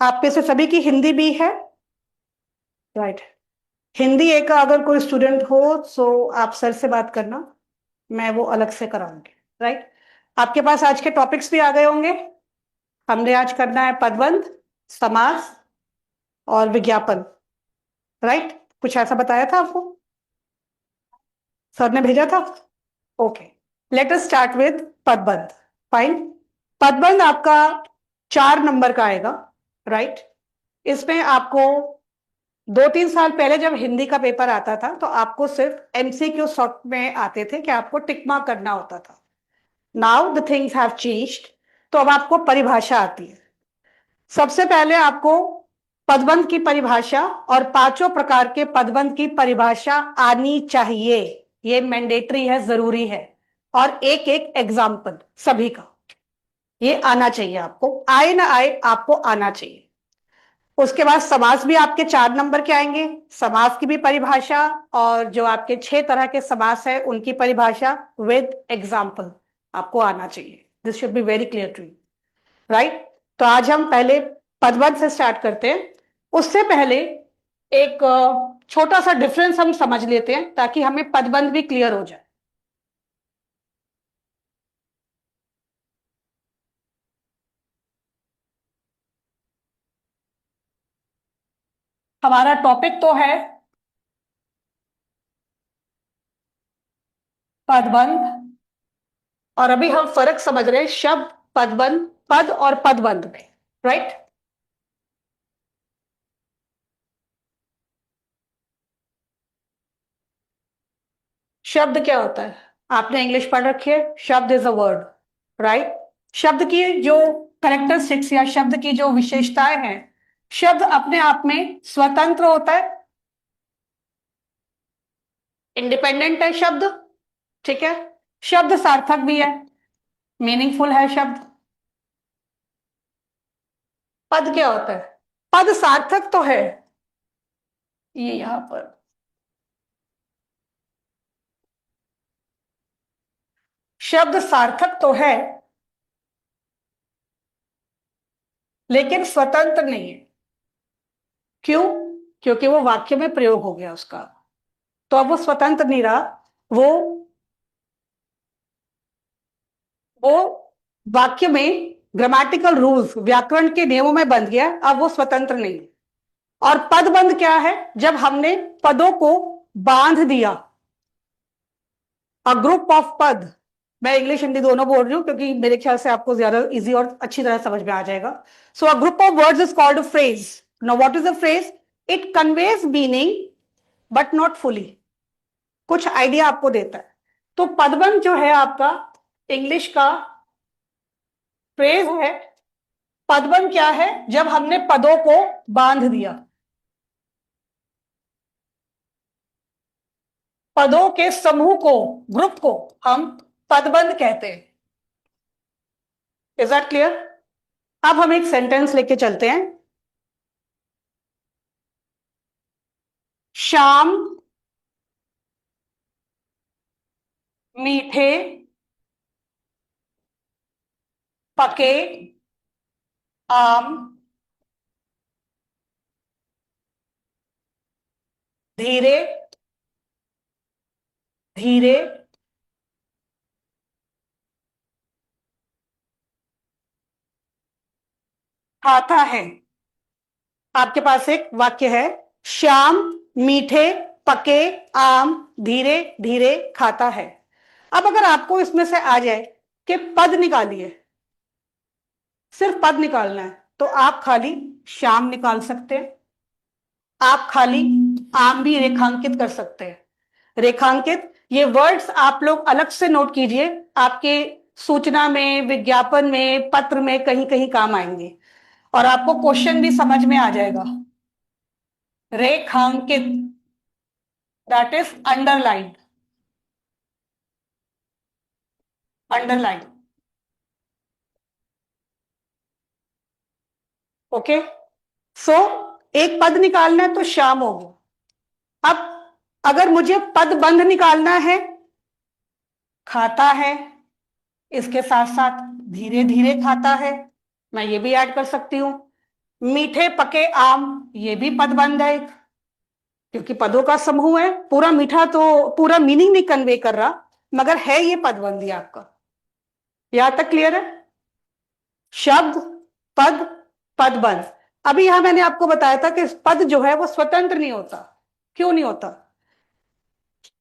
आप में से सभी की हिंदी भी है, राइट? हिंदी एक अगर कोई स्टूडेंट हो सो आप सर से बात करना, मैं वो अलग से कराऊंगी, राइट? आपके पास आज के टॉपिक्स भी आ गए होंगे। हमने आज करना है पदबंध, समास और विज्ञापन, राइट? कुछ ऐसा बताया था आपको, सर ने भेजा था? Okay, let us start with पदबंध। फाइन। पदबंध आपका 4 नंबर का आएगा, राइट? इसमें आपको 2-3 साल पहले जब हिंदी का पेपर आता था तो आपको सिर्फ एमसीक्यू सॉर्ट में आते थे कि आपको टिक मार्क करना होता था। Now the things have changed. तो अब आपको परिभाषा आती है। सबसे पहले आपको पदबंध की परिभाषा और 5 प्रकार के पदबंध की परिभाषा आनी चाहिए। ये मैंडेटरी है, जरूरी है। और एक एक एग्जाम्पल सभी का ये आना चाहिए आपको, आए ना आए आपको आना चाहिए। उसके बाद समास भी आपके 4 नंबर के आएंगे, समास की भी परिभाषा और जो आपके 6 तरह के समास है उनकी परिभाषा विद एग्जाम्पल आपको आना चाहिए। This should be very clear to you, right? तो आज हम पहले पदबंध से स्टार्ट करते हैं। उससे पहले एक छोटा सा डिफरेंस हम समझ लेते हैं ताकि हमें पदबंध भी क्लियर हो जाए। हमारा टॉपिक तो है पदबंध, और अभी हम फर्क समझ रहे हैं शब्द पदबंध, पद और पदबंध में, राइट? शब्द क्या होता है? आपने इंग्लिश पढ़ रखी है, शब्द इज अ वर्ड, राइट? शब्द की जो कैरेक्टरिस्टिक्स या शब्द की जो विशेषताएं हैं, शब्द अपने आप में स्वतंत्र होता है, इंडिपेंडेंट है शब्द, ठीक है? शब्द सार्थक भी है, मीनिंगफुल है शब्द। पद क्या होता है? पद सार्थक तो है, ये यहां पर शब्द सार्थक तो है लेकिन स्वतंत्र नहीं है। क्यों? क्योंकि वो वाक्य में प्रयोग हो गया उसका, तो अब वो स्वतंत्र नहीं रहा। वो वो वाक्य में ग्रामेटिकल रूल्स, व्याकरण के नियमों में बंध गया, अब वो स्वतंत्र नहीं। और पदबंध क्या है? जब हमने पदों को बांध दिया, अ ग्रुप ऑफ पद। मैं इंग्लिश हिंदी दोनों बोल रही हूं क्योंकि मेरे ख्याल से आपको ज्यादा इजी और अच्छी तरह समझ में आ जाएगा। So a group of words is called a phrase. Now what is a phrase? It conveys meaning but not fully, कुछ आइडिया आपको देता है। तो पदबंध जो है आपका इंग्लिश का फ्रेज है। पदबंध क्या है? जब हमने पदों को बांध दिया, पदों के समूह को, ग्रुप को हम पदबंध कहते हैं। Is that clear? अब हम एक सेंटेंस लेके चलते हैं। शाम मीठे पके आम धीरे धीरे खाता है। आपके पास एक वाक्य है, श्याम मीठे पके आम धीरे धीरे खाता है। अब अगर आपको इसमें से आ जाए कि पद निकालिए, सिर्फ पद निकालना है, तो आप खाली श्याम निकाल सकते हैं, आप खाली आम भी रेखांकित कर सकते हैं। रेखांकित ये वर्ड्स आप लोग अलग से नोट कीजिए, आपके सूचना में, विज्ञापन में, पत्र में कहीं कहीं काम आएंगे और आपको क्वेश्चन भी समझ में आ जाएगा। रेखांकित, that is underline, underline. Okay, so एक पद निकालना है तो शाम होगा। अब अगर मुझे पद बंध निकालना है, खाता है, इसके साथ साथ धीरे धीरे खाता है, मैं ये भी ऐड कर सकती हूं। मीठे पके आम, ये भी पदबंध है एक, क्योंकि पदों का समूह है। पूरा मीठा तो पूरा मीनिंग नहीं कन्वे कर रहा, मगर है ये पदबंधी आपका। यहां तक क्लियर है? शब्द, पद, पदबंध। अभी यहां मैंने आपको बताया था कि पद जो है वो स्वतंत्र नहीं होता। क्यों नहीं होता?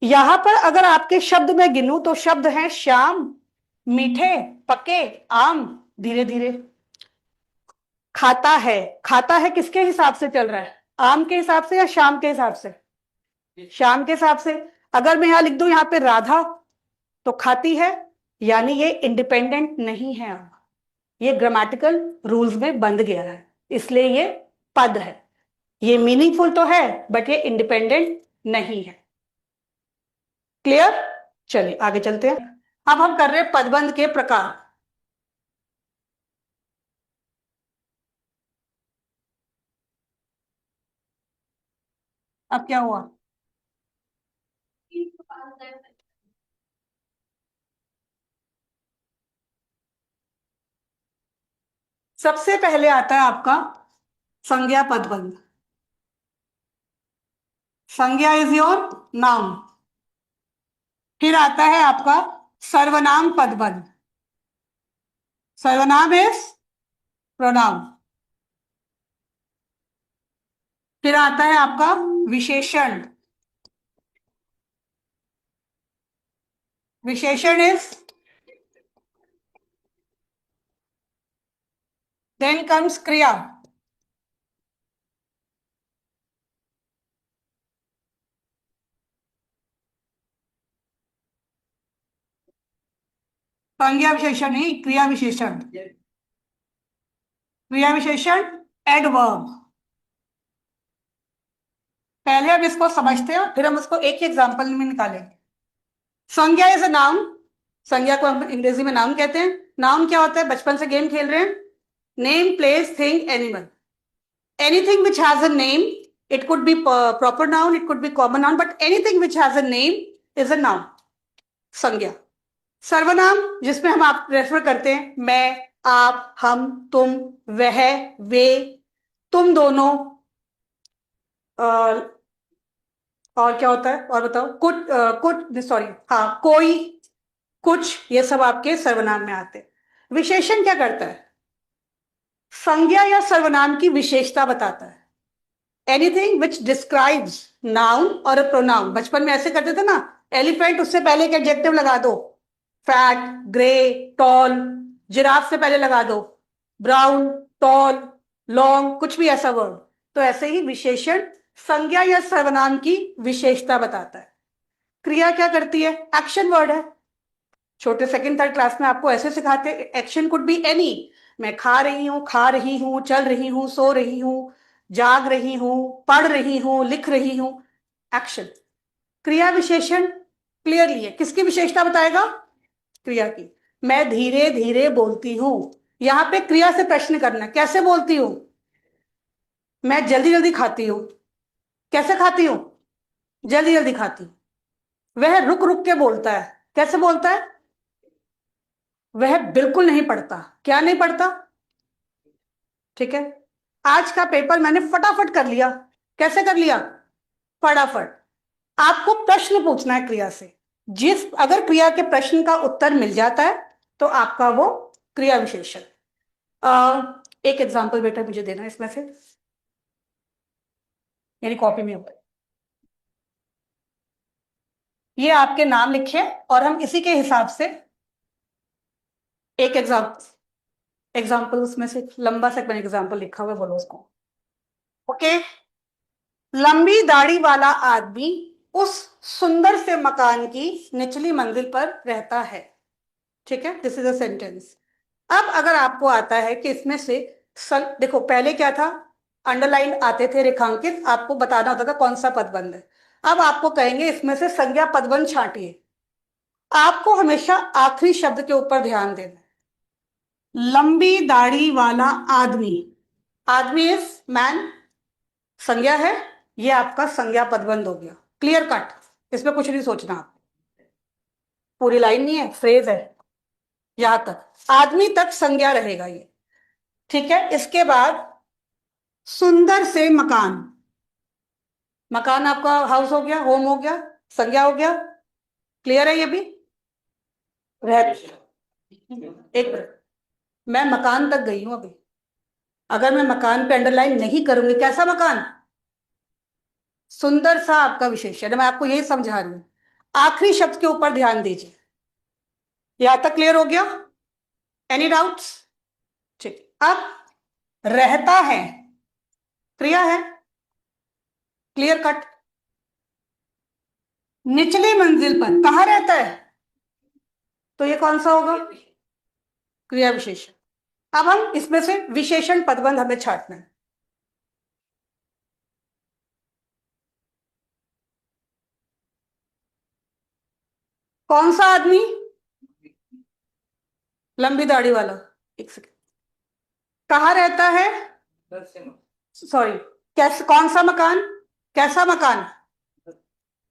यहां पर अगर आपके शब्द में गिनूं तो शब्द हैं श्याम, मीठे, पके, आम, धीरे धीरे। खाता है, खाता है किसके हिसाब से चल रहा है? आम के हिसाब से या शाम के हिसाब से? शाम के हिसाब से। अगर मैं यहां लिख दूं यहां पे राधा, तो खाती है, यानी ये इंडिपेंडेंट नहीं है। अब ये ग्रामेटिकल रूल्स में बंध गया है, इसलिए ये पद है। ये मीनिंगफुल तो है बट ये इंडिपेंडेंट नहीं है। क्लियर? चलिए आगे चलते हैं। अब हम कर रहे हैं पदबंध के प्रकार। अब क्या हुआ? सबसे पहले आता है आपका संज्ञा पदबंध। संज्ञा इज योर नाउन। फिर आता है आपका सर्वनाम पदबंध। सर्वनाम इज प्रोनाउन। फिर आता है आपका विशेषण। विशेषण इज, देन कम्स क्रिया। संज्ञा विशेषण नहीं, क्रिया विशेषण। क्रिया विशेषण एडवर्ब। पहले हम इसको समझते हैं फिर हम उसको एक ही एग्जांपल में निकालेंगे। संज्ञा इज अ नाउन। संज्ञा को हम अंग्रेजी में नाउन कहते हैं। नाउन क्या होता है? बचपन से गेम खेल रहे हैं। Name, place, thing, animal. Anything which has a name, it could be proper noun, it could be common noun, but anything which has a name is a noun. संज्ञा। सर्वनाम जिसमें हम आप रेफर करते हैं मैं, आप, हम, तुम, वह, वे, तुम दोनों, और क्या होता है और बताओ? कुछ सॉरी, हाँ, कोई, कुछ, ये सब आपके सर्वनाम में आते हैं। विशेषण क्या करता है? संज्ञा या सर्वनाम की विशेषता बताता है। एनीथिंग विच डिस्क्राइब्स नाउन और अ प्रोनाउन। बचपन में ऐसे करते थे ना, एलिफेंट, उससे पहले एक एडजेक्टिव लगा दो, फैट, ग्रे, टॉल। जिराफ से पहले लगा दो ब्राउन, टॉल, लॉन्ग, कुछ भी ऐसा वर्ड। तो ऐसे ही विशेषण संज्ञा या सर्वनाम की विशेषता बताता है। क्रिया क्या करती है? एक्शन वर्ड है। छोटे सेकंड थर्ड क्लास में आपको ऐसे सिखाते, एक्शन कुड बी एनी। मैं खा रही हूँ, खा रही हूँ, चल रही हूँ, सो रही हूँ, जाग रही हूँ, पढ़ रही हूँ, लिख रही हूँ। एक्शन। क्रिया विशेषण क्लियरली है, किसकी विशेषता बताएगा? क्रिया की। मैं धीरे धीरे बोलती हूँ, यहां पे क्रिया से प्रश्न करना, कैसे बोलती हूँ? मैं जल्दी जल्दी खाती हूँ, कैसे खाती हूँ? जल्दी जल्दी खाती हूँ। वह रुक रुक के बोलता है, कैसे बोलता है? वह बिल्कुल नहीं पढ़ता, क्या नहीं पढ़ता? ठीक है। आज का पेपर मैंने फटाफट कर लिया, कैसे कर लिया? फटाफट। आपको प्रश्न पूछना है क्रिया से। जिस अगर क्रिया के प्रश्न का उत्तर मिल जाता है तो आपका वो क्रिया विशेषण। एक एग्जांपल बेटा मुझे देना इसमें से, यानी कॉपी में होगा। ये आपके नाम लिखे और हम इसी के हिसाब से एक एग्जाम्पल उसमें से लंबा सा मैंने एग्जाम्पल लिखा हुआ है, बोलो उसको। ओके। लंबी दाढ़ी वाला आदमी उस सुंदर से मकान की निचली मंजिल पर रहता है। ठीक है, दिस इज अ सेंटेंस। अब अगर आपको आता है कि इसमें से देखो पहले क्या था, अंडरलाइन आते थे, रेखांकित, आपको बताना होता था कौन सा पदबंध है। अब आपको कहेंगे इसमें से संज्ञा पदबंध छांटिए। आपको हमेशा आखिरी शब्द के ऊपर ध्यान देना है। लंबी दाढ़ी वाला आदमी, आदमी इज मैन, संज्ञा है, ये आपका संज्ञा पदबंध हो गया। क्लियर कट, इसमें कुछ नहीं सोचना आप। पूरी लाइन नहीं है, फ्रेज है, यहां तक आदमी तक संज्ञा रहेगा ये। ठीक है। इसके बाद सुंदर से मकान, मकान आपका हाउस हो गया, होम हो गया, संज्ञा हो गया। क्लियर है ये भी? रह एक मैं मकान तक गई हूं अभी। अगर मैं मकान पे अंडरलाइन नहीं करूंगी, कैसा मकान? सुंदर सा आपका विशेषण है, मैं आपको यही समझा रही हूं। आखिरी शब्द के ऊपर ध्यान दीजिए। यहां तक क्लियर हो गया? Any doubts? ठीक, अब रहता है, क्रिया है, क्लियर कट। निचली मंजिल पर कहां रहता है? तो ये कौन सा होगा? क्रिया विशेषण। अब हम इसमें से विशेषण पदबंध हमें छांटना है। कौन सा आदमी? लंबी दाढ़ी वाला। एक सेकेंड। कहाँ रहता है? सॉरी, कैसे, कौन सा मकान, कैसा मकान?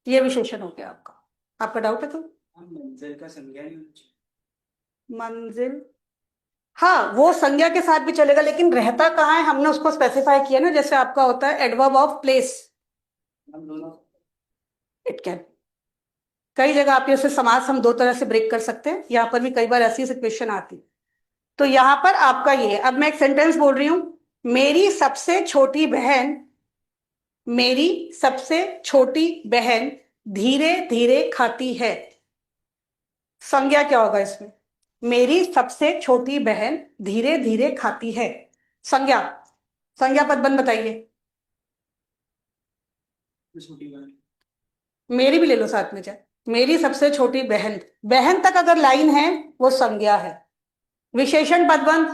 ये विशेषण हो गया आपका। आपका डाउट है तो? मंजिल का संज्ञा नहीं होना चाहिए। मंजिल, हाँ वो संज्ञा के साथ भी चलेगा, लेकिन रहता कहाँ है हमने उसको स्पेसिफाई किया ना, जैसे आपका होता है adverb of place. It can, कई जगह आप जैसे समास हम दो तरह से ब्रेक कर सकते हैं, यहाँ पर भी कई बार ऐसी सिचुएशन आती। तो यहाँ पर आपका ये है। अब मैं एक सेंटेंस बोल रही हूं, मेरी सबसे छोटी बहन, मेरी सबसे छोटी बहन धीरे धीरे खाती है। संज्ञा क्या होगा इसमें? मेरी सबसे छोटी बहन धीरे धीरे खाती है। संज्ञा, संज्ञा पदबंध बताइए। छोटी बहन, मेरी भी ले लो साथ में चाहे। मेरी सबसे छोटी बहन, बहन तक अगर लाइन है वो संज्ञा है। विशेषण पदबंध,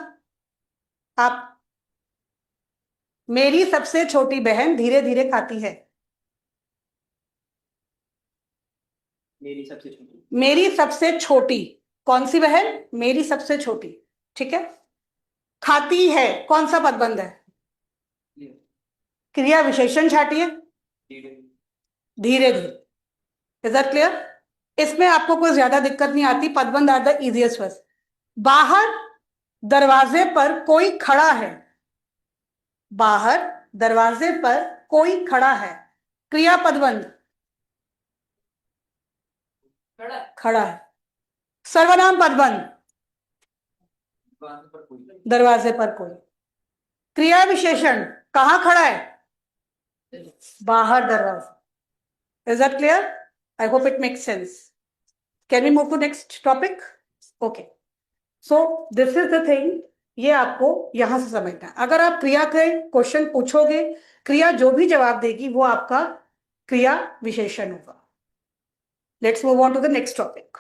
आप, मेरी सबसे छोटी बहन धीरे धीरे खाती है। मेरी सबसे छोटी, मेरी सबसे छोटी, कौन सी बहन? मेरी सबसे छोटी, ठीक है। खाती है, कौन सा पदबंध है? क्रिया विशेषण छाटिए। धीरे धीरे। Is that clear? इसमें आपको कोई ज्यादा दिक्कत नहीं आती, पदबंध आर द इजिएस्ट वर्ड। बाहर दरवाजे पर कोई खड़ा है, बाहर दरवाजे पर कोई खड़ा है। क्रिया पदबंध, खड़ा है। सर्वनाम पदबंध, दरवाजे पर कोई। क्रिया विशेषण, कहां खड़ा है? बाहर दरवाजा। Is that clear? I hope it makes sense. Can we move to next topic? Okay, so this is the thing, ये आपको यहां से समझना है। अगर आप क्रिया के क्वेश्चन पूछोगे, क्रिया जो भी जवाब देगी वो आपका क्रिया विशेषण होगा। Let's move on to the next topic.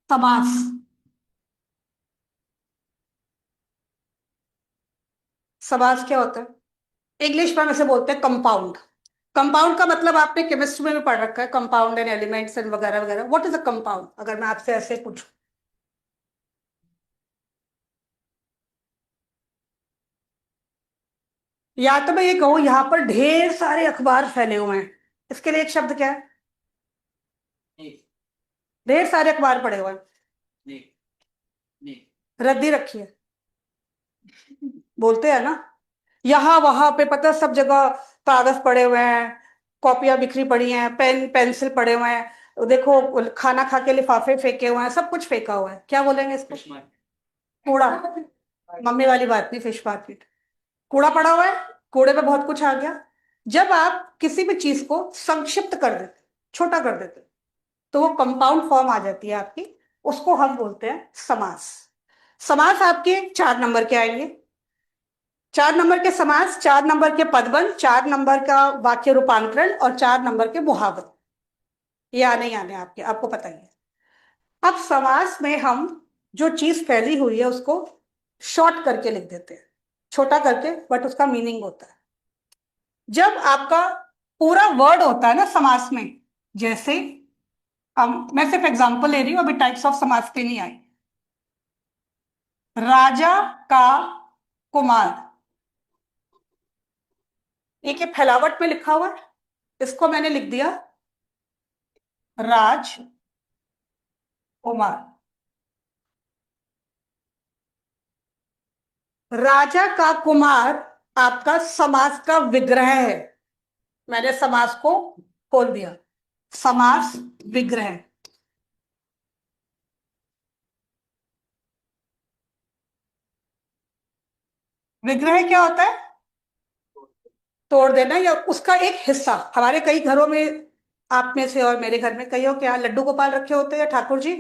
समास। समास क्या होता है? इंग्लिश में हम इसे बोलते हैं कंपाउंड। कंपाउंड का मतलब आपने केमिस्ट्री में भी पढ़ रखा है, कंपाउंड एंड एलिमेंट्स एंड वगैरह वगैरह। व्हाट इज अ कंपाउंड, अगर मैं आपसे ऐसे पूछूं? या तो मैं ये कहूं यहां पर ढेर सारे अखबार फैले हुए हैं, इसके लिए एक शब्द क्या है? ढेर सारे अखबार पड़े हुए हैं, रद्दी रखी है, बोलते हैं ना। यहाँ वहां पे पता है, सब जगह कागज पड़े हुए हैं, कॉपियां बिखरी पड़ी हैं, पेन पेंसिल पड़े हुए हैं, देखो खाना खा के लिफाफे फेंके हुए हैं, सब कुछ फेंका हुआ है, क्या बोलेंगे इसको? कूड़ा। मम्मी वाली बात नहीं, फिश मार्केट। कूड़ा पड़ा हुआ है, कूड़े पे बहुत कुछ आ गया। जब आप किसी भी चीज को संक्षिप्त कर देते, छोटा कर देते, तो वो कंपाउंड फॉर्म आ जाती है आपकी, उसको हम बोलते हैं समास। समास आपके 4 नंबर के आएंगे। 4 नंबर के समास, 4 नंबर के पदबंध, 4 नंबर का वाक्य रूपांतरण और 4 नंबर के मुहावरे। ये आने ही आने आपके, आपको पता ही है। अब समास में हम जो चीज फैली हुई है उसको शॉर्ट करके लिख देते हैं, छोटा करके, बट उसका मीनिंग होता है। जब आपका पूरा वर्ड होता है ना समास में, जैसे मैं सिर्फ एग्जांपल ले रही हूं, अभी टाइप्स ऑफ समास पे नहीं आई। राजा का कुमार, एक ये फैलावट में लिखा हुआ है, इसको मैंने लिख दिया राज कुमार। राजा का कुमार आपका समास का विग्रह है। मैंने समास को खोल दिया। समास विग्रह। विग्रह क्या होता है? तोड़ देना या उसका एक हिस्सा। हमारे कई घरों में, आप में से और मेरे घर में कईयों के यहाँ लड्डू गोपाल रखे होते हैं, ठाकुर जी,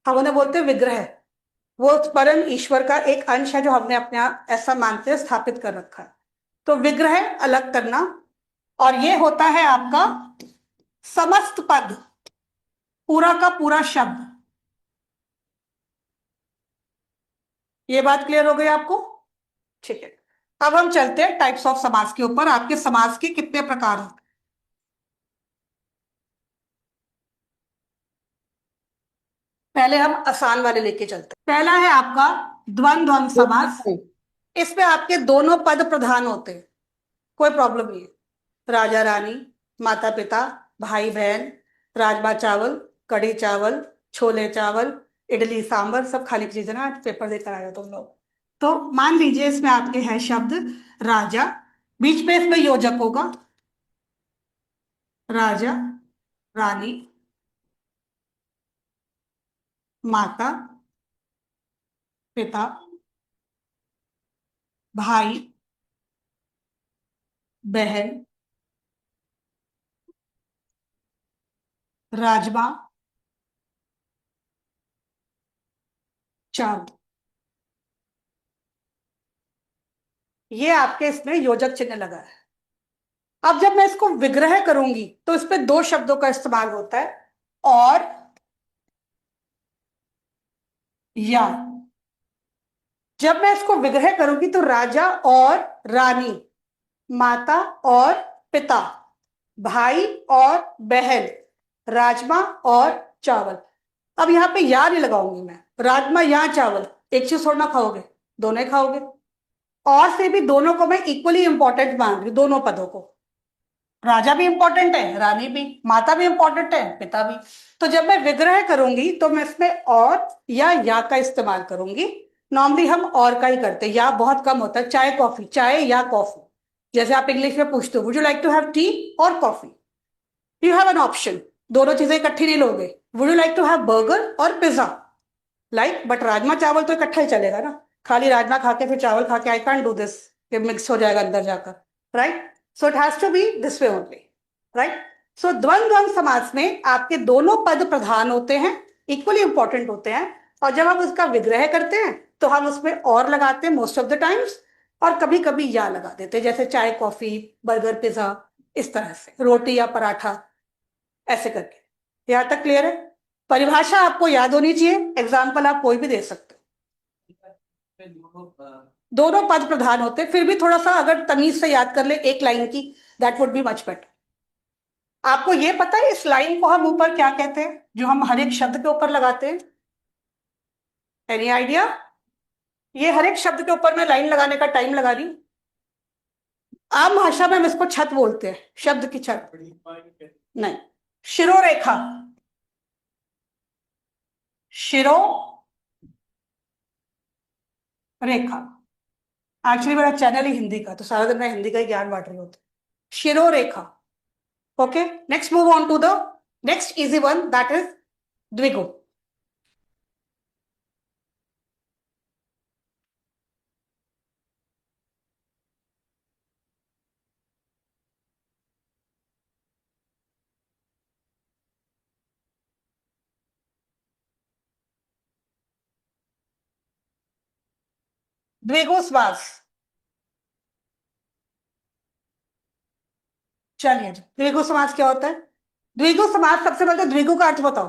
हम उन्हें बोलते हैं विग्रह। वो परम ईश्वर का एक अंश है जो हमने अपने यहाँ ऐसा मानते हैं स्थापित कर रखा है। तो विग्रह अलग करना, और ये होता है आपका समस्त पद, पूरा का पूरा शब्द। ये बात क्लियर हो गई आपको? ठीक है। अब हम चलते हैं टाइप्स ऑफ समास के ऊपर। आपके समास के कितने प्रकार हैं? पहले हम आसान वाले लेके चलते हैं। पहला है आपका द्वंद्व समास। इसमें आपके दोनों पद प्रधान होते हैं, कोई प्रॉब्लम नहीं है। राजा रानी, माता पिता, भाई बहन, राजमा चावल, कढ़ी चावल, छोले चावल, इडली सांबर, सब खाने की चीजें ना। आज पेपर देकर आए हो तुम लोग। तो मान लीजिए इसमें आपके है शब्द राजा, बीच में इसमें योजक होगा राजा, रानी, माता पिता, भाई बहन, राजमा चावल। ये आपके इसमें योजक चिन्ह लगा है। अब जब मैं इसको विग्रह करूंगी तो इस पे दो शब्दों का इस्तेमाल होता है, और या। जब मैं इसको विग्रह करूंगी तो राजा और रानी, माता और पिता, भाई और बहन, राजमा और चावल। अब यहां पे या नहीं लगाऊंगी मैं, राजमा या चावल, एक चीज थोड़ा ना खाओगे, दोनों ही खाओगे। और से भी दोनों को मैं इक्वली इंपॉर्टेंट मान रही हूं, दोनों पदों को। राजा भी इंपॉर्टेंट है, रानी भी, माता भी इंपॉर्टेंट है, पिता भी। तो जब मैं विग्रह करूंगी तो मैं इसमें और या का इस्तेमाल करूंगी। नॉर्मली हम और का ही करते हैं, या बहुत कम होता है। चाय कॉफी, चाय या कॉफी, जैसे आप इंग्लिश में पूछते हो would you like to have tea और coffee, you have an option. दोनों चीजें इकट्ठी नहीं लोगे। Would you like to have burger और pizza, like, but rajma chawal तो इकट्ठा ही चलेगा ना। खाली राजमा खा के फिर चावल खा के आई कांट डू दिस, ये मिक्स हो जाएगा अंदर जाकर, right? So it has to be this way only, right? So द्वंद्व समास में आपके दोनों पद प्रधान होते हैं, इक्वली इंपॉर्टेंट होते हैं। और जब हम उसका विग्रह करते हैं तो हम उसमें और लगाते हैं मोस्ट ऑफ द टाइम्स, और कभी कभी या लगा देते हैं, जैसे चाय कॉफी, बर्गर पिज्जा, इस तरह से, रोटी या पराठा, ऐसे करके। यहां तक क्लियर है? परिभाषा आपको याद होनी चाहिए, एग्जाम्पल आप कोई भी दे सकते हो। दोनों पद प्रधान होते, फिर भी थोड़ा सा अगर तमीज से याद कर ले एक लाइन की, that would be much better. आपको ये पता है इस लाइन को हम ऊपर क्या कहते हैं, जो हम हर एक शब्द के ऊपर लगाते हैं? Any idea? ये हर एक शब्द के ऊपर मैं लाइन लगाने का टाइम लगा रही हूं। आम भाषा में हम इसको छत बोलते हैं, शब्द की छत नहीं। शिरोरेखा, शिरो रेखा। एक्चुअली मेरा चैनल ही हिंदी का, तो सारा दिन मैं हिंदी का ही ज्ञान बांट रही होती। शिरो रेखा। Okay, next move on to the next easy one, that is द्विगु। द्विगु समास। चलिए जी, द्विगु समास क्या होता है? द्विगु समास, सबसे पहले तो द्विगु का अर्थ बताओ।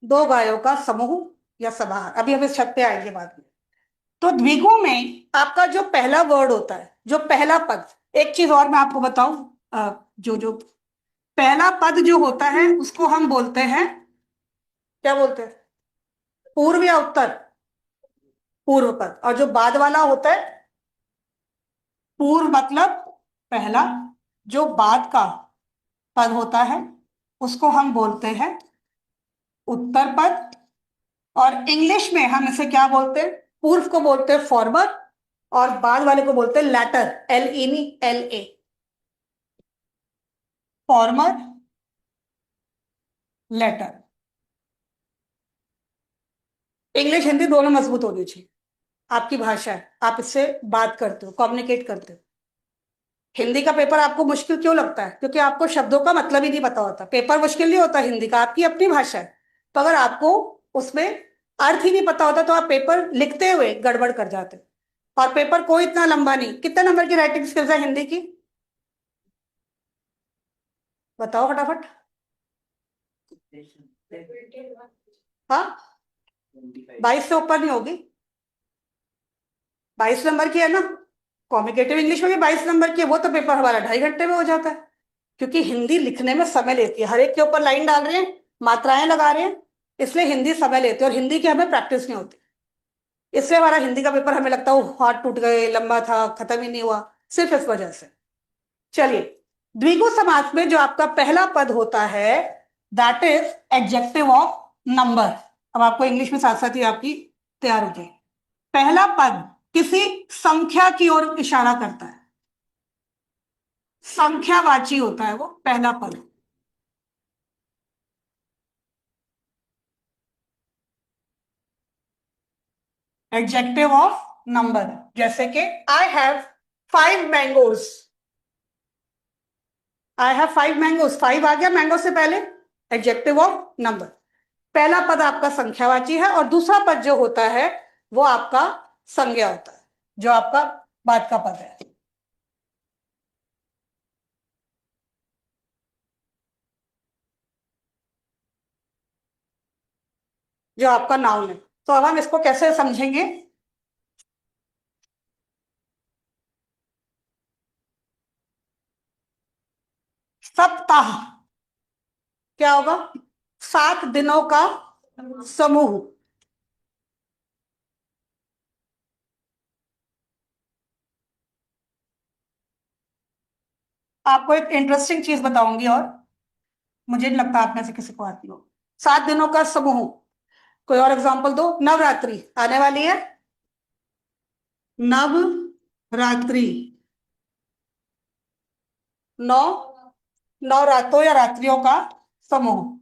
दो गायों का समूह या समाहार। अभी हम इस शब्द पे आएंगे बाद में। तो द्विगु में आपका जो पहला वर्ड होता है, जो पहला पद, एक चीज और मैं आपको बताऊं, जो जो पहला पद जो होता है उसको हम बोलते हैं, क्या बोलते हैं? पूर्व या उत्तर? पूर्व पद। और जो बाद वाला होता है पूर्व मतलब पहला, जो बाद का पद होता है उसको हम बोलते हैं उत्तर पद। और इंग्लिश में हम इसे क्या बोलते हैं? पूर्व को बोलते हैं फॉर्मर और बाद वाले को बोलते हैं latter, LENA, former letter. English Hindi दोनों मजबूत होनी चाहिए। आपकी भाषा है, आप इससे बात करते हो, कम्युनिकेट करते हो। हिंदी का पेपर आपको मुश्किल क्यों लगता है? क्योंकि आपको शब्दों का मतलब ही नहीं पता होता। पेपर मुश्किल नहीं होता हिंदी का, आपकी अपनी भाषा है। तो अगर आपको उसमें अर्थ ही नहीं पता होता तो आप पेपर लिखते हुए गड़बड़ कर जाते हो। और पेपर कोई इतना लंबा नहीं। कितने नंबर की राइटिंग स्किल्स है हिंदी की? बताओ फटाफट। हाँ, 22 से ऊपर नहीं होगी। 22 नंबर की है ना? कॉम्पिटेटिव इंग्लिश में भी 22 नंबर की है। वो तो पेपर हमारा 2.5 घंटे में हो जाता है। क्योंकि हिंदी लिखने में समय लेती है, हर एक के ऊपर लाइन डाल रहे हैं, मात्राएं लगा रहे हैं, इसलिए हिंदी समय लेती है और हिंदी की हमें प्रैक्टिस नहीं होती। इसलिए हमारा हिंदी का पेपर हमें लगता है वो हाथ टूट गए, लंबा था, खत्म ही नहीं हुआ, सिर्फ इस वजह से। चलिए, द्विगु समास में जो आपका पहला पद होता है that is adjective of number. अब आपको इंग्लिश में साथ साथ ही आपकी तैयार हो जाए। पहला पद किसी संख्या की ओर इशारा करता है, संख्यावाची होता है वो पहला पद। एडजेक्टिव ऑफ नंबर, जैसे कि I have 5 mangoes. I have 5 mangoes, 5 आ गया मैंगो से पहले, एडजेक्टिव ऑफ नंबर। पहला पद आपका संख्यावाची है और दूसरा पद जो होता है वो आपका संज्ञा होता है, जो आपका बाद का पद है, जो आपका नाउन है। तो अब हम इसको कैसे समझेंगे? सप्ताह क्या होगा? 7 दिनों का समूह। आपको एक इंटरेस्टिंग चीज बताऊंगी, और मुझे नहीं लगता आप में से किसी को आती हो। 7 दिनों का समूह, कोई और एग्जांपल दो। नवरात्रि आने वाली है, नवरात्रि, नौ, नौ रातों या रात्रियों का समूह।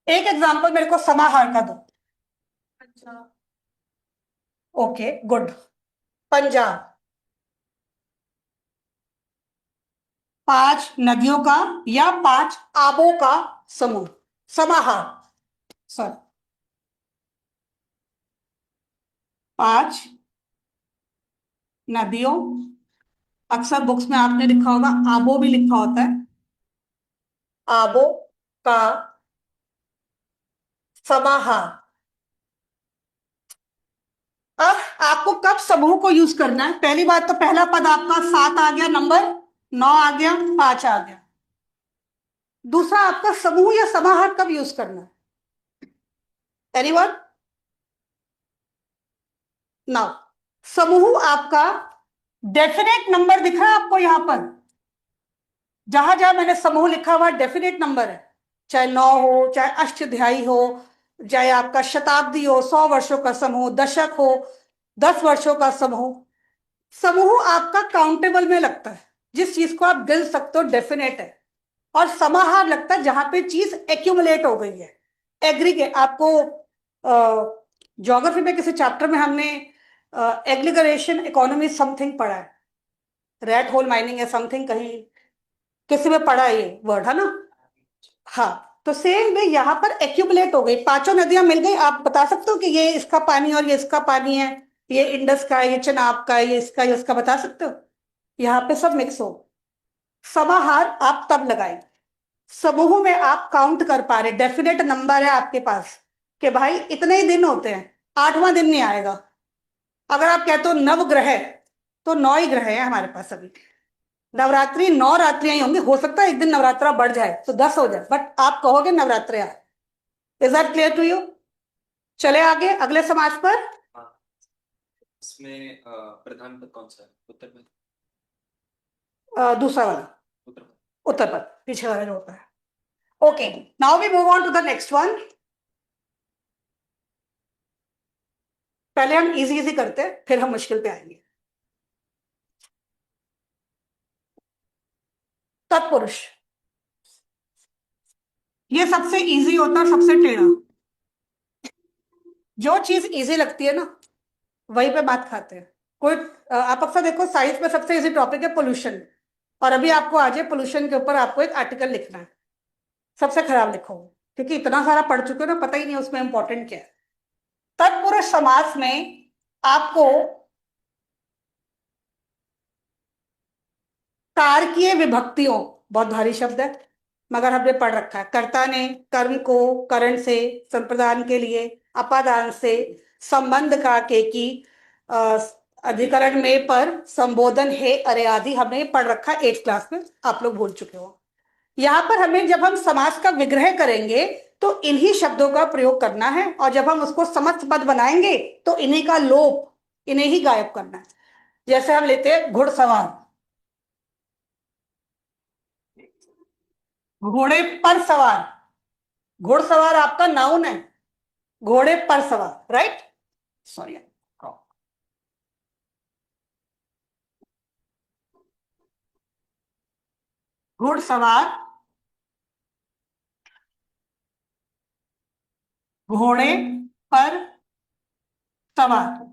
एक एग्जांपल मेरे को समाहार का दो। अच्छा, ओके गुड। पंजाब, 5 नदियों का या 5 आबों का समूह, समाहार। सॉरी, 5 नदियों, अक्सर बुक्स में आपने लिखा होगा आबो भी लिखा होता है, आबों का समाहार। अब आपको कब समूह को यूज करना है? पहली बात तो पहला पद आपका 7 आ गया, नंबर 9 आ गया, 5 आ गया। दूसरा आपका समूह या समाहार कब यूज करना है? एनीवन? नाउ, समूह आपका डेफिनेट नंबर दिख रहा है आपको यहां पर? जहां जहां मैंने समूह लिखा हुआ डेफिनेट नंबर है, चाहे 9 हो, चाहे अष्टध्यायी हो, चाहे आपका शताब्दी हो, 100 वर्षों का समूह, दशक हो, 10 वर्षों का समूह। समूह आपका काउंटेबल में लगता है, जिस चीज को आप गिन सकते हो डेफिनेट है। और समाहार लगता है जहां पे चीज एक्यूमुलेट हो गई है, एग्रीगेट। आपको ज्योग्राफी में किसी चैप्टर में हमने एग्रीगेशन इकोनॉमी समथिंग पढ़ा है, रेट होल माइनिंग है समथिंग, कहीं किसी में पढ़ा है ये वर्ड, है ना? हाँ, तो सेम वे यहाँ पर एक्यूमुलेट हो गई, 5 नदियां मिल गई। आप बता सकते हो कि ये इसका पानी और ये इसका पानी है, ये इंडस का है, ये चेनाब का है, ये इसका, ये उसका, बता सकते हो? यहाँ पे सब मिक्स हो। समाहार आप तब लगाए समूह में आप काउंट कर पा रहे, डेफिनेट नंबर है आपके पास कि भाई इतने ही दिन होते हैं, 8वां दिन नहीं आएगा। अगर आप कहते हो नवग्रह, तो 9 ही ग्रह है हमारे पास अभी। नवरात्रि 9 रात्रियां ही होंगी, हो सकता है एक दिन नवरात्रा बढ़ जाए तो 10 हो जाए, बट आप कहोगे Navratri. Is that clear to you? चले आगे अगले समास पर। हाँ, इसमें प्रधान पद कौन सा है? उत्तर पद। दूसरा वाला उत्तर पद। उत्तर पद पीछे वाला जो होता है। Okay, now we move on to the next one. पहले हम इजी इजी करते हैं, फिर हम मुश्किल पे आएंगे। तत्पुरुष, ये सबसे इजी होता है, सबसे टेढ़ा। जो चीज इजी लगती है ना, वही पे बात खाते हैं। कोई आप अक्सर देखो साइंस में सबसे इजी टॉपिक है पोल्यूशन, और अभी आपको आज है पोल्यूशन के ऊपर आपको एक आर्टिकल लिखना है। सबसे खराब लिखो, क्योंकि इतना सारा पढ़ चुके हो ना, पता ही नहीं उसमें इंपॉर्टेंट क्या है। तत्पुरुष समास में आपको कारकीय विभक्तियों, बहुत भारी शब्द है मगर हमने पढ़ रखा है। कर्ता ने कर्म को करण से, संप्रदान के लिए, अपादान से, संबंध का के की, अ, अधिकरण में, पर, संबोधन है, अरे आदि हमने पढ़ रखा है 8th क्लास में, आप लोग भूल चुके हो। यहां पर हमें जब हम समास का विग्रह करेंगे तो इन्हीं शब्दों का प्रयोग करना है, और जब हम उसको समस्त पद बनाएंगे तो इन्हीं का लोप, इन्हें ही गायब करना है। जैसे हम लेते हैं घुड़सवार, घोड़े पर सवार। घुड़सवार आपका नाउन है, घोड़े पर सवार, राइट? सॉरी, घुड़सवार, घोड़े पर सवार।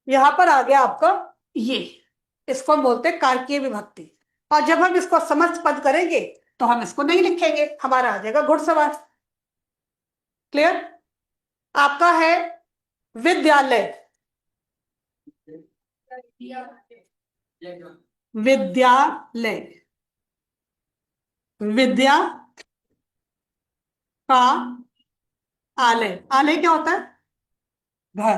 यहां पर आ गया आपका ये, इसको हम बोलते हैं कारकीय विभक्ति। और जब हम इसको समस्त पद करेंगे तो हम इसको नहीं लिखेंगे, हमारा आ जाएगा घुड़सवार। क्लियर? आपका है विद्यालय, विद्यालय, विद्या का आलय, आलय क्या होता है? घर।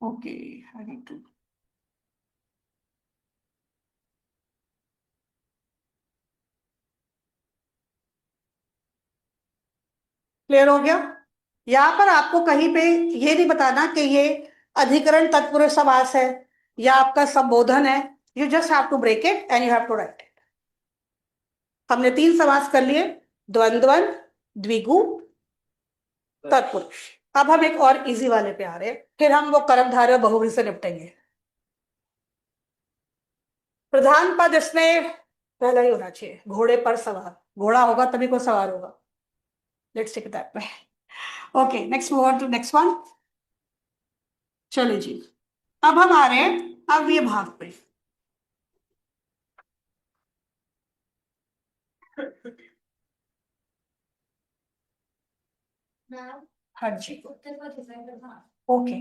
ओके, क्लियर हो गया? यहां पर आपको कहीं पे ये नहीं बताना कि ये अधिकरण तत्पुरुष समास है या आपका संबोधन है। You just have to break it and you have to write it. हमने 3 समास कर लिए, द्वंद्वन, द्विगु, तत्पुरुष। अब हम एक और इजी वाले पे आ रहे हैं, फिर हम वो कर्मधारय और बहुव्रीहि से निपटेंगे। प्रधान पद इसमें पहला ही होना चाहिए, घोड़े पर सवार। घोड़ा होगा तभी कोई सवार होगा। Let's take that way. Okay, next move on to next one. चलिए जी, अब हम आ रहे हैं अव्यय भाव पे। हाँ जी, ओके।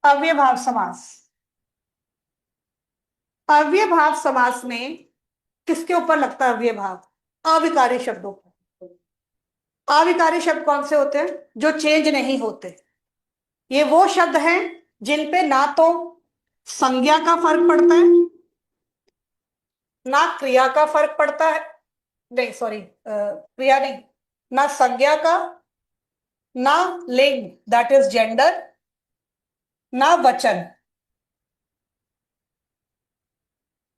अव्यय भाव समास, अव्यय भाव समास में किसके ऊपर लगता है अव्यय भाव? अविकारी शब्दों पर। अविकारी शब्द कौन से होते हैं? जो चेंज नहीं होते। ये वो शब्द हैं जिन पे ना तो संज्ञा का फर्क पड़ता है, ना क्रिया का फर्क पड़ता है, नहीं सॉरी, क्रिया नहीं, ना संज्ञा का, ना लिंग दैट इज जेंडर, ना वचन।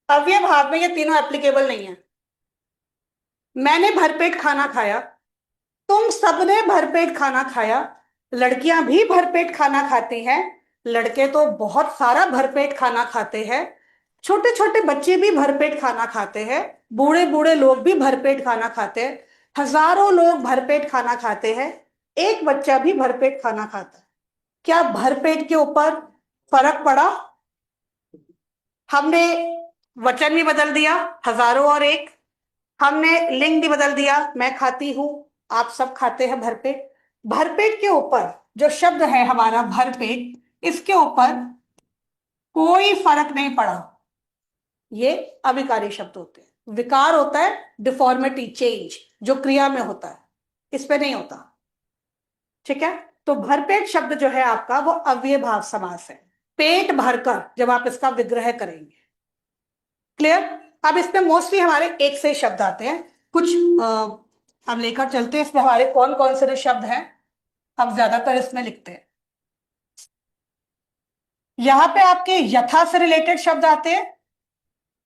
अव्यय भाव में ये तीनों एप्लीकेबल नहीं है। मैंने भरपेट खाना खाया, तुम सबने भरपेट खाना खाया, लड़कियां भी भरपेट खाना खाती हैं, लड़के तो बहुत सारा भरपेट खाना खाते हैं, छोटे छोटे बच्चे भी भरपेट खाना खाते हैं, बूढ़े बूढ़े लोग भी भरपेट खाना खाते हैं, हजारों लोग भरपेट खाना खाते हैं, एक बच्चा भी भरपेट खाना खाता है। क्या भरपेट के ऊपर फर्क पड़ा? हमने वचन भी बदल दिया, हजारों और एक। हमने लिंग भी बदल दिया, मैं खाती हूं, आप सब खाते हैं भरपेट। भरपेट के ऊपर जो शब्द है हमारा भरपेट, इसके ऊपर कोई फर्क नहीं पड़ा। ये अविकारी शब्द होते हैं। विकार होता है डिफॉर्मिटी, चेंज, जो क्रिया में होता है, इस पे नहीं होता। ठीक है? तो भरपेट शब्द जो है आपका वो अव्यय भाव समास है। पेट भरकर जब आप इसका विग्रह करेंगे। क्लियर? अब इसमें मोस्टली हमारे एक से शब्द आते हैं, कुछ हम लेकर चलते हैं। इसमें हमारे कौन कौन से जो शब्द हैं हम ज्यादातर इसमें लिखते हैं। यहाँ पे आपके यथा से रिलेटेड शब्द आते हैं,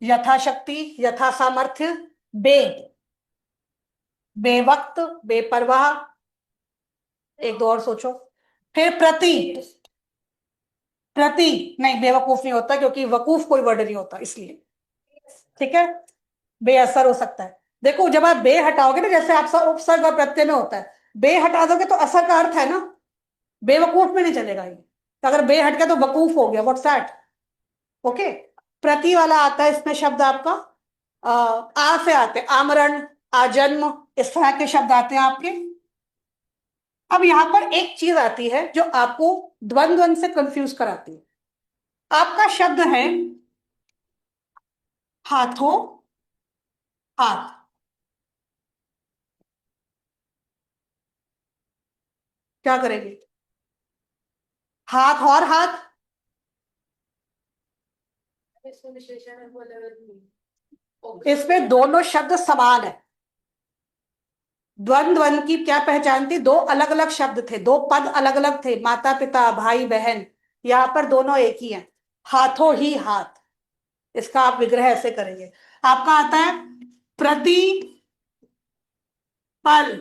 यथाशक्ति, यथा सामर्थ्य, बे, बेवक्त, बेपरवाह, एक दो और सोचो। फिर प्रति, प्रति नहीं, बेवकूफ नहीं होता क्योंकि वकूफ कोई वर्ड नहीं होता इसलिए, ठीक है। बेअसर हो सकता है। देखो जब आप बे हटाओगे ना, जैसे आप सब उपसर्ग और प्रत्यय में होता है, बे हटा दोगे तो असर का अर्थ है ना, बेवकूफ में नहीं चलेगा ये। तो अगर बे हट गया तो वकूफ हो गया, व्हाट्स दैट। ओके। प्रति वाला आता है इसमें शब्द आपका आ से आते हैं, आमरण, आजन्म, इस तरह के शब्द आते हैं आपके। अब यहां पर एक चीज आती है जो आपको द्वंद्व से कंफ्यूज कराती है। आपका शब्द है हाथों, हाथ, क्या करेंगे? हाथ और हाथ, इसमें दोनों शब्द समान है। द्वंद्व की क्या पहचान थी? दो अलग अलग शब्द थे, दो पद अलग अलग थे, माता पिता भाई बहन। यहां पर दोनों एक ही हैं, हाथों ही हाथ। इसका आप विग्रह ऐसे करेंगे। आपका आता है प्रति पल,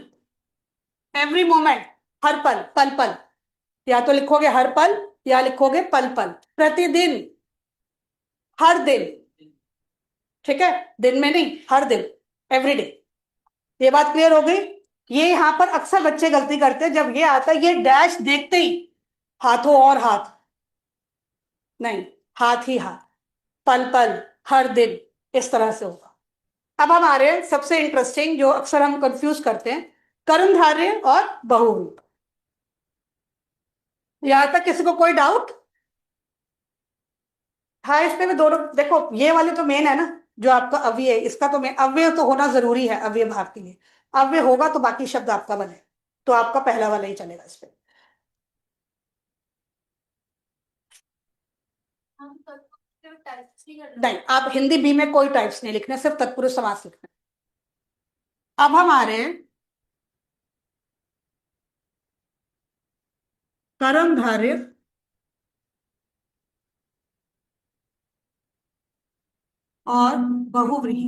एवरी मोमेंट, हर पल, पल पल। या तो लिखोगे हर पल या लिखोगे पल पल। प्रतिदिन, हर दिन, ठीक है, दिन में नहीं, हर दिन, एवरीडे। ये बात क्लियर हो गई। ये यहां पर अक्सर बच्चे गलती करते हैं, जब ये आता है ये डैश देखते ही हाथों और हाथ, नहीं, हाथ ही हाथ, पल पल, हर दिन, इस तरह से होगा। अब हम आ रहे हैं सबसे इंटरेस्टिंग, जो अक्सर हम कंफ्यूज करते हैं, कर्मधारय और बहुरूप। यहां तक किसी को कोई डाउट? हाँ, इसमें भी दोनों देखो, ये वाले तो मेन है ना, जो आपका अव्यय है, इसका तो मेन अव्यय तो होना जरूरी है अव्यय भाग के लिए। अव्यय होगा तो बाकी शब्द आपका बने, तो आपका पहला वाला ही चलेगा इस पे। नहीं, आप हिंदी बी में कोई टाइप्स नहीं लिखने, सिर्फ तत्पुरुष समास लिखना। अब हम आ रहे हैं कर्मधारय और बहुव्रीहि।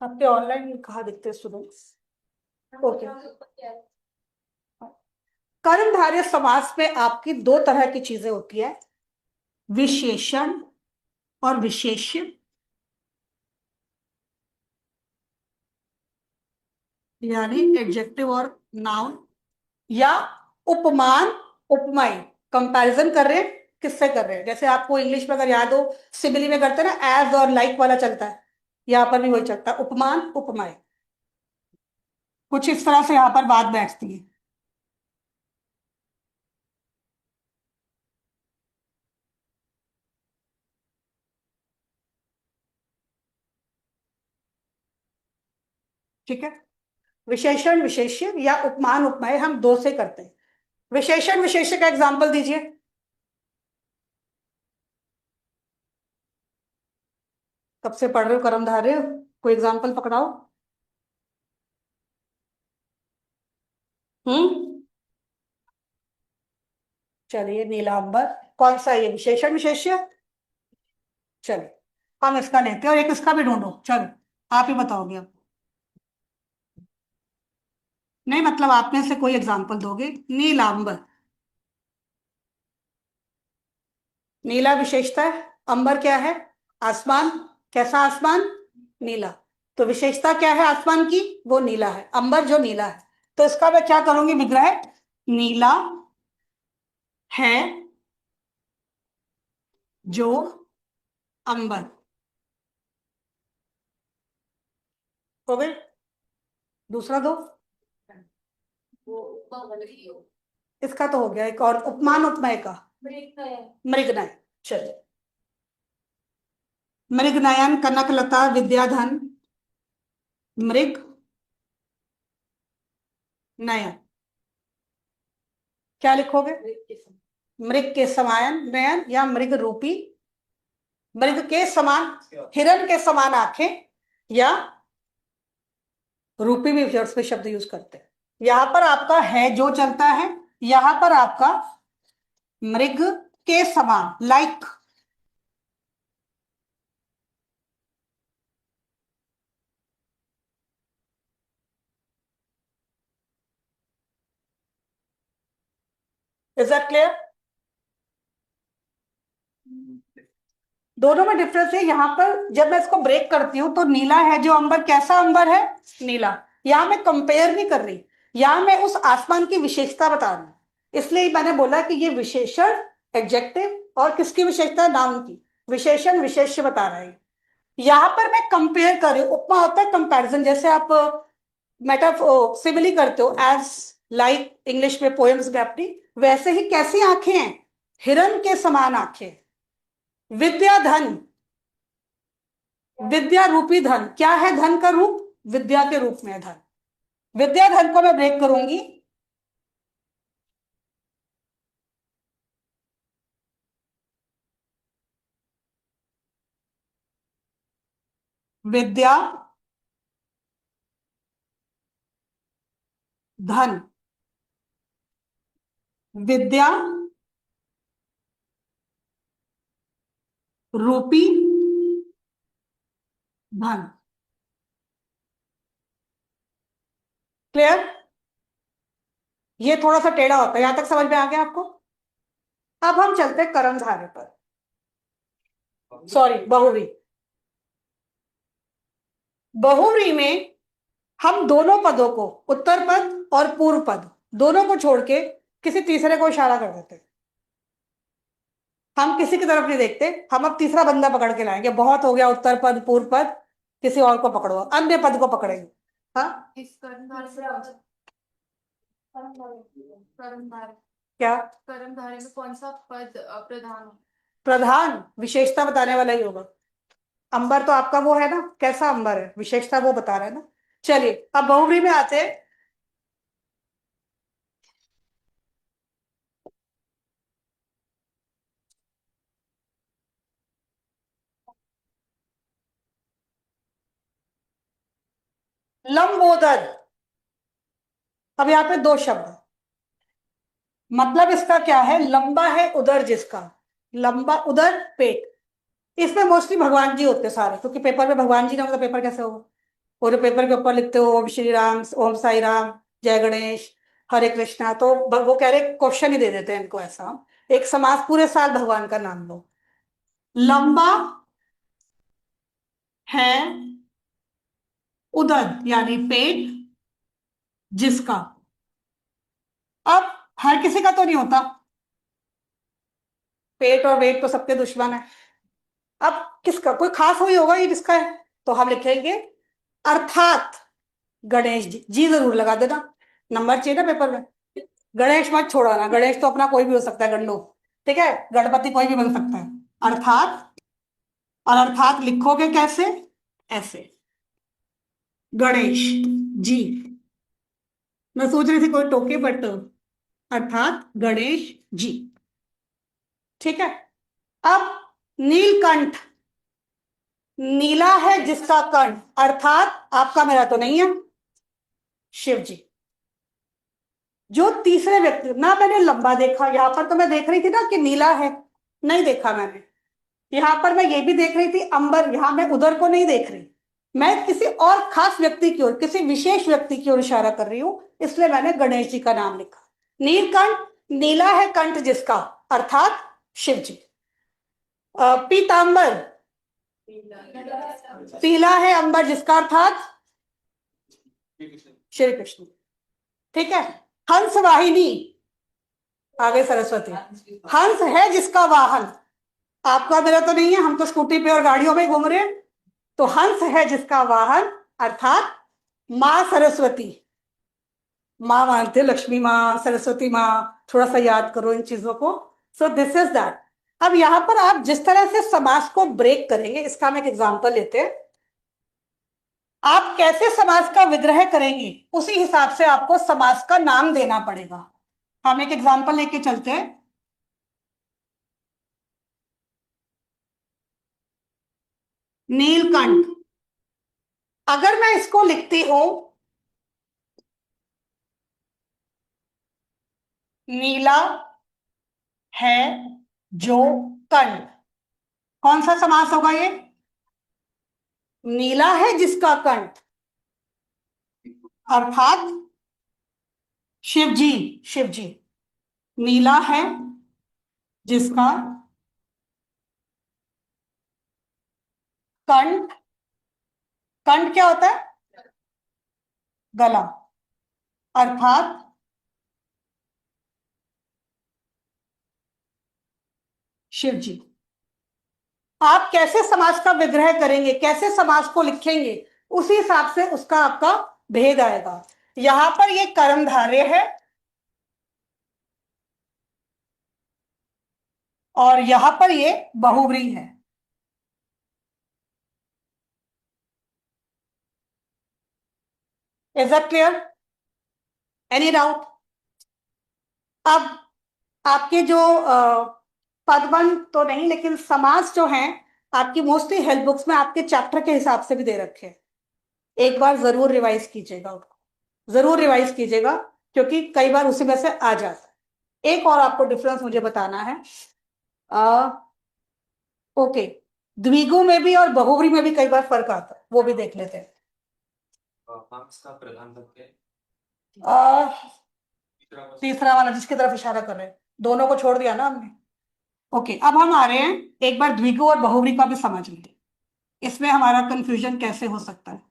आपके ऑनलाइन कहाँ दिखते हैं स्टूडेंट्स? ओके। कर्मधारय समास में आपकी दो तरह की चीजें होती है, विशेषण और विशेष्य, यानी एडजेक्टिव और नाउन, या उपमान, उपमाई। कंपैरिजन कर रहे हैं, किससे कर रहे हैं? जैसे आपको इंग्लिश में अगर याद हो, सिमिली में करते हैं ना, एज और लाइक वाला चलता है, यहां पर भी वही चलता है, उपमान उपमाई। कुछ इस तरह से यहां पर बात बैठती है। ठीक है। विशेषण विशेष्य या उपमान उपमाय हम दो से करते हैं। विशेषण विशेष्य का एग्जाम्पल दीजिए। कब से पढ़ रहे हो कर्मधारय? कोई एग्जाम्पल पकड़ाओ। हम्म, चलिए, नीलांबर। कौन सा ये विशेषण विशेष्य? चलिए, हम इसका लेते हैं, और एक इसका भी ढूंढो। चलो, आप ही बताओगे अब। नहीं, मतलब आप में से कोई एग्जाम्पल दोगे। नीलांबर, नीला विशेषता है, अंबर क्या है? आसमान। कैसा आसमान? नीला। तो विशेषता क्या है आसमान की? वो नीला है, अंबर जो नीला है। तो इसका मैं क्या करूंगी विग्रह? नीला है जो अंबर। हो गए? दूसरा दो। इसका तो हो गया, एक और उपमान उपमेय का, मृगनयन। चलिए, मृगनयन, कनकलता, विद्याधन, मृग नयन। क्या लिखोगे? मृग के समान नयन या मृग रूपी, मृग के समान, हिरण के समान आंखें, या रूपी भी पे शब्द यूज करते हैं। यहां पर आपका है जो चलता है, यहां पर आपका मृग के समान लाइक, इज दैट क्लियर? दोनों में डिफरेंस है। यहां पर जब मैं इसको ब्रेक करती हूं तो नीला है जो अंबर, कैसा अंबर है? नीला। यहां मैं कंपेयर नहीं कर रही, यहां मैं उस आसमान की विशेषता बता रही हूं। इसलिए मैंने बोला कि ये विशेषण एडजेक्टिव, और किसकी विशेषता? नाउन की। विशेषण विशेष्य बता रहा है। यहां पर मैं कंपेयर कर रही हूं, उपमा होता है कंपैरिजन, जैसे आप मेटाफोर सिमिली करते हो, एज लाइक इंग्लिश में पोएम्स में अपनी, वैसे ही कैसी आंखें हैं? हिरण के समान आंखें। विद्या धन, विद्या रूपी धन, क्या है धन का रूप? विद्या के रूप में है धन। विद्या धन को मैं ब्रेक करूंगी, विद्या धन, विद्या रूपी धन। क्लियर? ये थोड़ा सा टेढ़ा होता है, यहां तक समझ में आ गया आपको? अब हम चलते हैं कर्मधारय पर, सॉरी बहुव्रीहि। बहुव्रीहि में हम दोनों पदों को, उत्तर पद और पूर्व पद, दोनों को छोड़ के किसी तीसरे को इशारा कर देते हैं। हम किसी की तरफ नहीं देखते, हम अब तीसरा बंदा पकड़ के लाएंगे। बहुत हो गया उत्तर पद पूर्व पद, किसी और को पकड़ो, अन्य पद को पकड़ेंगे। हाँ, इस कर्मधारय से कर्मधारय क्या? कर्मधारय में कौन सा पद प्रधान हो? प्रधान विशेषता बताने वाला ही होगा। अंबर तो आपका वो है ना, कैसा अंबर है, विशेषता वो बता रहा है ना। चलिए अब बहुव्रीहि में आते हैं। लंबोदर। अब यहाँ पे दो शब्द, मतलब इसका क्या है? लंबा है उदर जिसका, लंबा उदर पेट। इसमें मोस्टली भगवान जी होते हैं सारे, क्योंकि पेपर में भगवान जी ना होगा तो पेपर कैसे होगा? और पेपर के ऊपर लिखते हो ओम श्री राम, ओम साई राम, जय गणेश, हरे कृष्णा, तो वो कह रहे क्वेश्चन ही दे देते हैं इनको ऐसा। एक समाज पूरे साल भगवान का नाम लो। लंबा है उदर यानी पेट जिसका। अब हर किसी का तो नहीं होता, पेट और वेट तो सबके दुश्मन है। अब किसका, कोई खास हुई होगा ये किसका है, तो हम लिखेंगे अर्थात गणेश जी। जी जरूर लगा देना, नंबर चाहिए ना पेपर में। गणेश मत छोड़ाना, गणेश तो अपना कोई भी हो सकता है, गंडू। ठीक है, गणपति कोई भी बन सकता है। अर्थात, और अर्थात लिखोगे कैसे? ऐसे, गणेश जी। मैं सोच रही थी कोई टोके, बट अर्थात गणेश जी। ठीक है। अब नीलकंठ, नीला है जिसका कंठ, अर्थात आपका मेरा तो नहीं है, शिव जी। जो तीसरे व्यक्ति, ना मैंने लंबा देखा, यहां पर तो मैं देख रही थी ना कि नीला है, नहीं देखा मैंने। यहां पर मैं ये भी देख रही थी अंबर, यहां मैं उधर को नहीं देख रही, मैं किसी और खास व्यक्ति की ओर, किसी विशेष व्यक्ति की ओर इशारा कर रही हूं, इसलिए मैंने गणेश जी का नाम लिखा। नीलकंठ, नीला है कंठ जिसका, अर्थात शिव जी। पीतांबर, पीला है अंबर जिसका, अर्थात श्री कृष्ण। ठीक है। हंस वाहिनी, आगे सरस्वती। हंस है जिसका वाहन, आपका मेरा तो नहीं है, हम तो स्कूटी पे और गाड़ियों में घूम रहे हैं। तो हंस है जिसका वाहन, अर्थात मां सरस्वती। मां मानते हैं, लक्ष्मी मां, सरस्वती मां, थोड़ा सा याद करो इन चीजों को। सो दिस इज दैट। अब यहां पर आप जिस तरह से समास को ब्रेक करेंगे, इसका हम एक एग्जांपल लेते हैं। आप कैसे समास का विग्रह करेंगे, उसी हिसाब से आपको समास का नाम देना पड़ेगा। हम एक एग्जांपल लेके चलते हैं। नीलकंठ। अगर मैं इसको लिखती हूं नीला है जो कंठ, कौन सा समास होगा ये? नीला है जिसका कंठ, अर्थात शिवजी। शिवजी नीला है जिसका कंठ, कंठ क्या होता है? गला, अर्थात शिवजी। आप कैसे समास का विग्रह करेंगे, कैसे समास को लिखेंगे, उसी हिसाब से उसका आपका भेद आएगा। यहां पर ये कर्मधारय है और यहां पर ये बहुव्रीहि है। Is that clear? Any doubt? अब आपके जो पदबंध तो नहीं, लेकिन समास जो हैं आपकी मोस्टली हेल्प बुक्स में आपके चैप्टर के हिसाब से भी दे रखे हैं। एक बार जरूर रिवाइज कीजिएगा उसको, जरूर रिवाइज कीजिएगा, क्योंकि कई बार उसी में से आ जाता है। एक और आपको डिफरेंस मुझे बताना है। ओके, द्विगु में भी और बहुव्रीहि में भी कई बार फर्क आता है, वो भी देख लेते हैं। मार्क्स का प्रधान पद क्या है? तीसरा क्वेश्चन। तीसरा वाला जिसकी तरफ इशारा कर रहे हैं, दोनों को छोड़ दिया ना हमने। ओके, अब हम आ रहे हैं एक बार द्विगु और बहुव्रीहि का भी समझ लेते, इसमें हमारा कंफ्यूजन कैसे हो सकता है।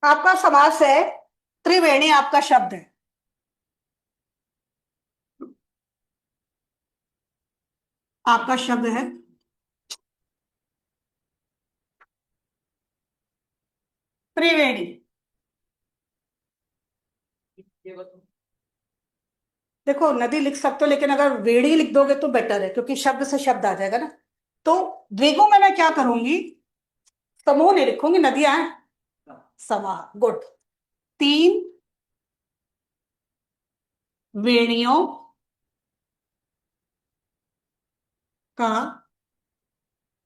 आपका समास है त्रिवेणी, आपका शब्द है। आपका शब्द है त्रिवेणी। ये बताओ। देखो नदी लिख सकते हो, लेकिन अगर वेड़ी लिख दोगे तो बेटर है, क्योंकि शब्द से शब्द आ जाएगा ना। तो द्विगु में मैं क्या करूंगी, समूह नहीं लिखूंगी, नदियां हैं, समाह। गुड। तीन वेणियों का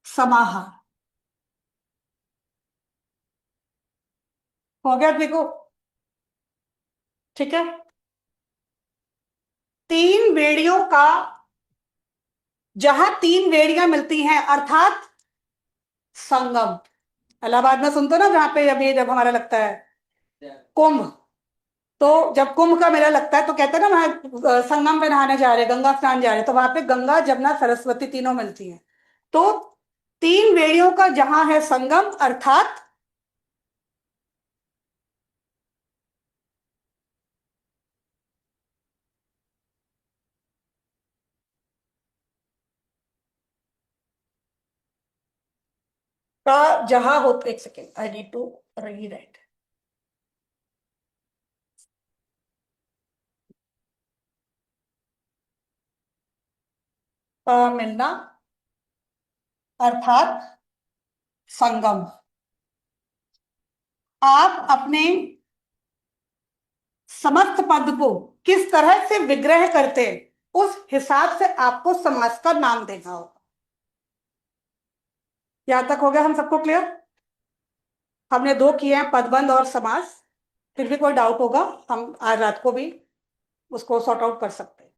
समाहार हो गया द्विगु, ठीक है। तीन वेड़ियों का, जहां तीन वेड़ियां मिलती हैं अर्थात संगम। इलाहाबाद में सुनते हो ना, जहां पे अभी जब हमारा लगता है कुंभ, तो जब कुंभ का मेला लगता है तो कहते हैं ना वहां संगम पे नहाने जा रहे हैं, गंगा स्नान जा रहे हैं, तो वहां पे गंगा जमुना सरस्वती तीनों मिलती हैं। तो तीन वेड़ियों का जहां है संगम अर्थात का जहां हो, एक second I need to rewrite. मिलना अर्थात संगम। आप अपने समस्त पद को किस तरह से विग्रह करते हैं, उस हिसाब से आपको समास का नाम देना होगा। यहां तक हो गया हम सबको क्लियर? हमने दो किए हैं, पदबंध और समास। फिर भी कोई डाउट होगा हम आज रात को भी उसको सॉर्ट आउट कर सकते हैं।